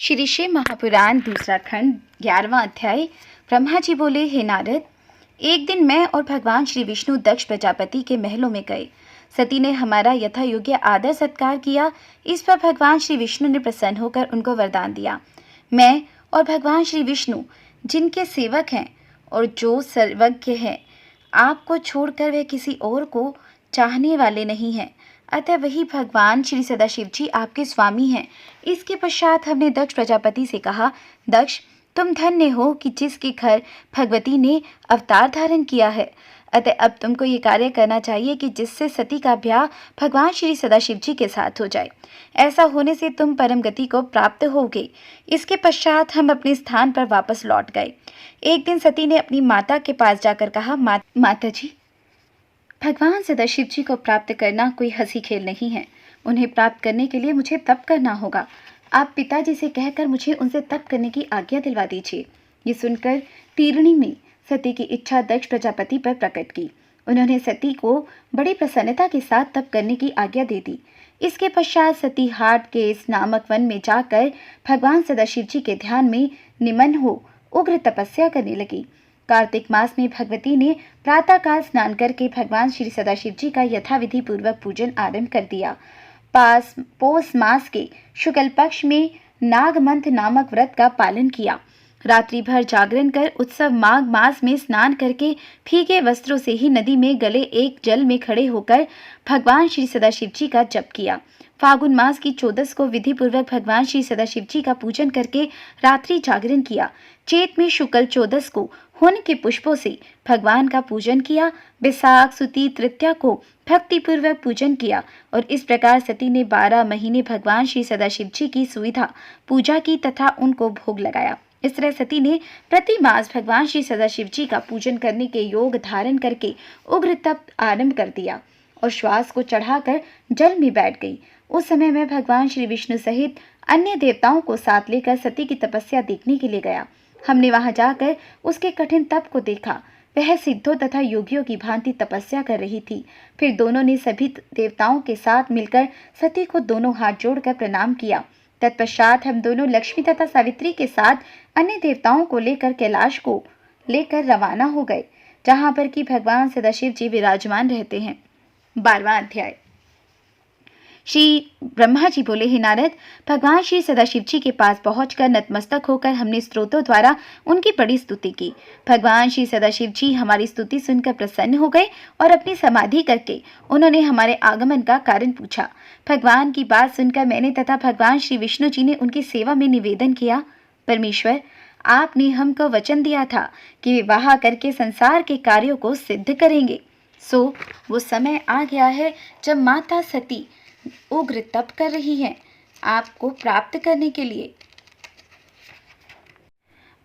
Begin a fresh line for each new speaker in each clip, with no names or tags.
श्री शिव महापुराण दूसरा खंड 11वां अध्याय। ब्रह्मा जी बोले, हे नारद, एक दिन मैं और भगवान श्री विष्णु दक्ष प्रजापति के महलों में गए। सती ने हमारा यथा योग्य आदर सत्कार किया। इस पर भगवान श्री विष्णु ने प्रसन्न होकर उनको वरदान दिया। मैं और भगवान श्री विष्णु जिनके सेवक हैं और जो सर्वज्ञ हैं, आपको छोड़कर वे किसी और को चाहने वाले नहीं हैं, अतः वही भगवान श्री सदाशिव जी आपके स्वामी हैं। इसके पश्चात हमने दक्ष प्रजापति से कहा, दक्ष, तुम धन्य हो कि जिसके घर भगवती ने अवतार धारण किया है। अतः अब तुमको ये कार्य करना चाहिए कि जिससे सती का ब्याह भगवान श्री सदाशिव जी के साथ हो जाए। ऐसा होने से तुम परम गति को प्राप्त होगे। इसके पश्चात हम अपने स्थान पर वापस लौट गए। एक दिन सती ने अपनी माता के पास जाकर कहा, माता जी, भगवान सदाशिव जी को प्राप्त करना कोई हंसी खेल नहीं है। उन्हें प्राप्त करने के लिए मुझे तप करना होगा। आप पिताजी से कहकर मुझे उनसे तप करने की आज्ञा दिलवा दीजिए। ये सुनकर तीर्णी ने सती की इच्छा दक्ष प्रजापति पर प्रकट की। उन्होंने सती को बड़ी प्रसन्नता के साथ तप करने की आज्ञा दे दी। इसके पश्चात सती हाट केस नामक वन में जाकर भगवान सदाशिव जी के ध्यान में निमन हो उग्र तपस्या करने लगी। कार्तिक मास में भगवती ने प्रातःकाल स्नान करके भगवान श्री सदाशिव जी का यथाविधि पूर्वक पूजन आरंभ कर दिया। पौष मास के शुक्ल पक्ष में नागमंथ नामक व्रत का पालन किया। रात्रि भर जागरण कर उत्सव माघ मास में स्नान करके भीगे वस्त्रों से ही नदी में गले एक जल में खड़े होकर भगवान श्री सदाशिव जी का जप किया। फागुन मास की 14 को विधि पूर्वक भगवान श्री सदाशिव जी का पूजन करके रात्रि जागरण किया। चैत में शुक्ल 14 को हुन के पुष्पों से भगवान का पूजन किया। बैसाख सुती तृतीया को भक्ति पूर्वक पूजन किया और इस प्रकार सती ने 12 महीने भगवान श्री सदाशिव जी की सुविधा पूजा की तथा उनको भोग लगाया। इस तरह सती ने प्रति मास भगवान श्री सदाशिव जी का पूजन करने के योग धारण करके उग्र तप आरंभ कर दिया और श्वास को चढ़ाकर जल में बैठ गई। उस समय मैं भगवान श्री विष्णु सहित अन्य देवताओं को साथ लेकर सती की तपस्या देखने के लिए गया। हमने वहां जाकर उसके कठिन तप को देखा। वह सिद्धों तथा योगियों की भांति तपस्या कर रही थी। फिर दोनों ने सभी देवताओं के साथ मिलकर सती को दोनों हाथ जोड़कर प्रणाम किया। तत्पश्चात हम दोनों लक्ष्मी तथा सावित्री के साथ अन्य देवताओं को लेकर कैलाश को लेकर रवाना हो गए, जहां पर कि भगवान सदाशिव जी विराजमान रहते हैं। 12वां अध्याय। श्री ब्रह्मा जी बोले, हे नारद, भगवान श्री सदाशिव जी के पास पहुंचकर नतमस्तक होकर हमने स्तोत्रों द्वारा उनकी बड़ी स्तुति की। भगवान श्री सदाशिव जी हमारी स्तुति सुनकर प्रसन्न हो गए और अपनी समाधि करके उन्होंने हमारे आगमन का कारण पूछा। भगवान की बात सुनकर मैंने तथा भगवान श्री विष्णु जी ने उनकी सेवा में निवेदन किया, परमेश्वर, आपने हमको वचन दिया था कि विवाह करके संसार के कार्यों को सिद्ध करेंगे। सो वो समय आ गया है जब माता सती उग्र तप कर रही हैं आपको प्राप्त करने के लिए।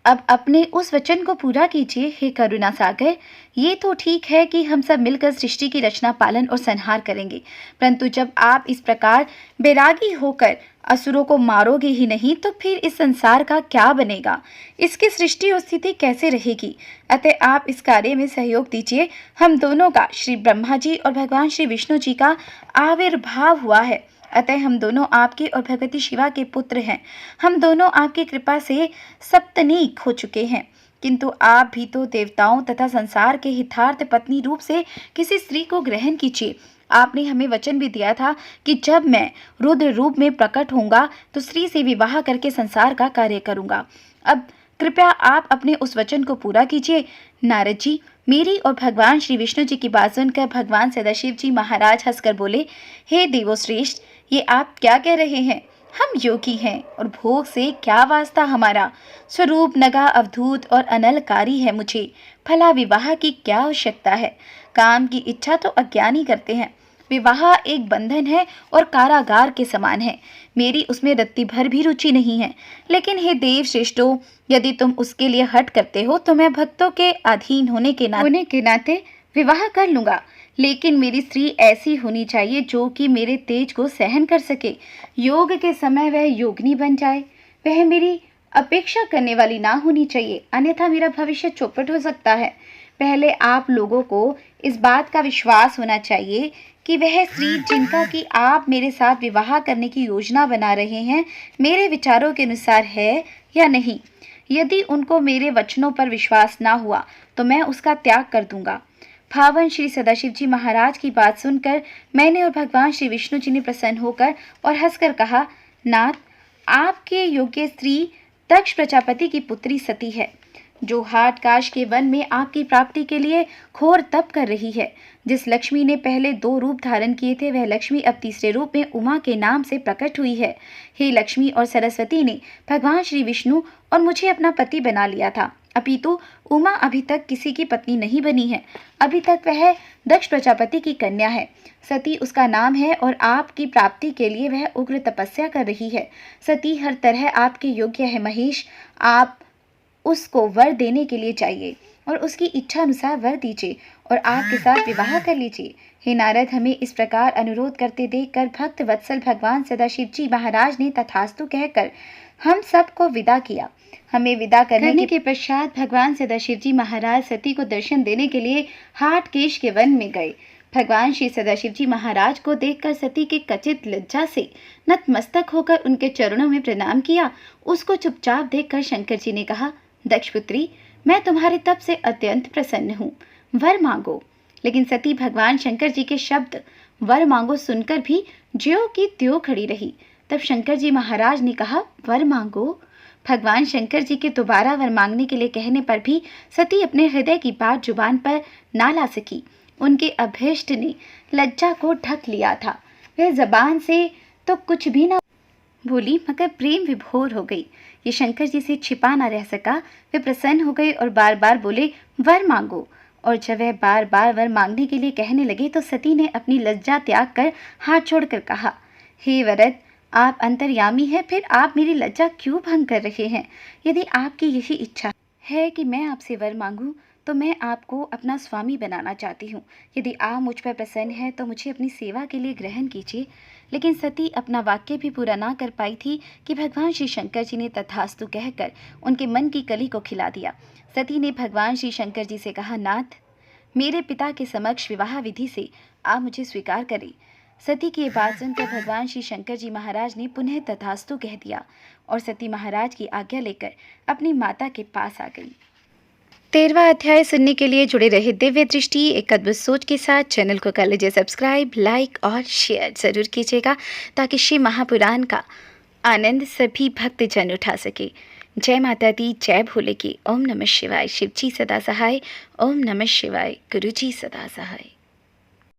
अब अपने उस वचन को पूरा कीजिए, हे करुणा सागर। ये तो ठीक है कि हम सब मिलकर सृष्टि की रचना पालन और संहार करेंगे, परंतु जब आप इस प्रकार बैरागी होकर असुरों को मारोगे ही नहीं तो फिर इस संसार का क्या बनेगा? इसकी सृष्टि और स्थिति कैसे रहेगी? अतः आप इस कार्य में सहयोग दीजिए। हम दोनों का श्री ब्रह्मा जी और भगवान श्री विष्णु जी का आविर्भाव हुआ है, अतः हम दोनों आपके और भगवती शिवा के पुत्र हैं। हम दोनों आपकी कृपा से सप्तनीक हो चुके हैं, किंतु आप भी तो देवताओं तथा संसार के हितार्थ पत्नी रूप से किसी स्त्री को ग्रहण कीजिए। आपने हमें वचन भी दिया था कि जब मैं रुद्र रूप में प्रकट होऊंगा तो स्त्री से विवाह करके संसार का कार्य करूंगा। अब कृपया आप अपने उस वचन को पूरा कीजिए। नारद जी, मेरी और भगवान श्री विष्णु जी की बात सुनकर भगवान सदाशिव जी महाराज हंसकर बोले, हे देवोश्रेष्ठ, ये आप क्या कह रहे हैं? हम योगी हैं और भोग से क्या वास्ता हमारा? स्वरूप नगा अवधूत और अनलकारी है मुझे। भला विवाह की क्या आवश्यकता है? काम की इच्छा तो अज्ञानी करते हैं। विवाह एक बंधन है और कारागार के समान है। मेरी उसमें रत्ती भर भी रुचि नहीं है। लेकिन हे देव श्रेष्ठों, यदि तुम उसके लिए हट करते हो तो मैं भक्तों के अधीन होने के नाते विवाह कर लूंगा। लेकिन मेरी स्त्री ऐसी होनी चाहिए जो कि मेरे तेज को सहन कर सके। योग के समय वह योगिनी बन जाए। वह मेरी अपेक्षा करने वाली ना होनी चाहिए, अन्यथा मेरा भविष्य चौपट हो सकता है। पहले आप लोगों को इस बात का विश्वास होना चाहिए कि वह स्त्री जिनका कि आप मेरे साथ विवाह करने की योजना बना रहे हैं मेरे विचारों के अनुसार है या नहीं। यदि उनको मेरे वचनों पर विश्वास ना हुआ तो मैं उसका त्याग कर दूंगा। भावन श्री सदाशिव जी महाराज की बात सुनकर मैंने और भगवान श्री विष्णु जी ने प्रसन्न होकर और हंसकर कहा, नाथ, आपके योग्य स्त्री दक्ष प्रजापति की पुत्री सती है, जो हाटकाश के वन में आपकी प्राप्ति के लिए घोर तप कर रही है। जिस लक्ष्मी ने पहले 2 रूप धारण किए थे, वह लक्ष्मी अब तीसरे रूप में उमा के नाम से प्रकट हुई है। हे लक्ष्मी और सरस्वती ने भगवान श्री विष्णु और मुझे अपना पति बना लिया था, अपितु उमा अभी तक किसी की पत्नी नहीं बनी है। अभी तक वह दक्ष प्रजापति की कन्या है, सती उसका नाम है और आपकी प्राप्ति के लिए वह उग्र तपस्या कर रही है। सती हर तरह आपके योग्य है महेश, आप उसको वर देने के लिए चाहिए और उसकी इच्छा अनुसार वर दीजिए और आपके साथ विवाह कर लीजिए। हे नारद, हमें इस प्रकार अनुरोध करते देखकर भक्त वत्सल भगवान सदाशिव जी महाराज ने तथास्तु कहकर हम सबको विदा किया। हमें विदा करने के पश्चात भगवान सदाशिव जी महाराज सती को दर्शन देने के लिए हाटकेश के वन में गए। भगवान श्री सदाशिव जी महाराज को देखकर सती के कचित लज्जा से नतमस्तक होकर उनके चरणों में प्रणाम किया। उसको चुपचाप देखकर शंकर जी ने कहा, दक्षपुत्री, मैं तुम्हारे तप से अत्यंत प्रसन्न हूँ, वर मांगो। लेकिन सती भगवान शंकर जी के शब्द वर मांगो सुनकर भी ज्यों की त्यों खड़ी रही। तब शंकर जी महाराज ने कहा, वर मांगो। भगवान शंकर जी के दोबारा वर मांगने के लिए कहने पर भी सती अपने हृदय की बात जुबान पर ना ला सकी। उनके अभीष्ट ने लज्जा को ढक लिया था। वह जबान से तो कुछ भी ना बोली मगर प्रेम विभोर हो गई। ये शंकर जी से छिपा ना रह सका। वे प्रसन्न हो गए और बार बार बोले, वर मांगो। और जब वह बार बार वर मांगने के लिए कहने लगे तो सती ने अपनी लज्जा त्याग कर हाथ छोड़कर कहा, हे वरद, आप अंतर्यामी हैं, फिर आप मेरी लज्जा क्यों भंग कर रहे हैं? यदि आपकी यही इच्छा है कि मैं आपसे वर मांगूं तो मैं आपको अपना स्वामी बनाना चाहती हूँ। यदि आप मुझ पर प्रसन्न हैं तो मुझे अपनी सेवा के लिए ग्रहण कीजिए। लेकिन सती अपना वाक्य भी पूरा ना कर पाई थी कि भगवान श्री शंकर जी ने तथास्तु कहकर उनके मन की कली को खिला दिया। सती ने भगवान श्री शंकर जी से कहा, नाथ, मेरे पिता के समक्ष विवाह विधि से आप मुझे स्वीकार करें। सती की ये बात सुनकर भगवान श्री शंकर जी महाराज ने पुनः तथास्तु कह दिया और सती महाराज की आज्ञा लेकर अपनी माता के पास आ गई। 13वां अध्याय सुनने के लिए जुड़े रहे दिव्य दृष्टि एक अद्भुत सोच के साथ। चैनल को कर लीजिए सब्सक्राइब, लाइक और शेयर ज़रूर कीजिएगा ताकि शिव महापुराण का आनंद सभी भक्तजन उठा सके। जय माता दी, जय भोले की। ओम नमः शिवाय। शिव जी सदा सहाय। ओम नमः शिवाय। गुरु जी सदा सहाय।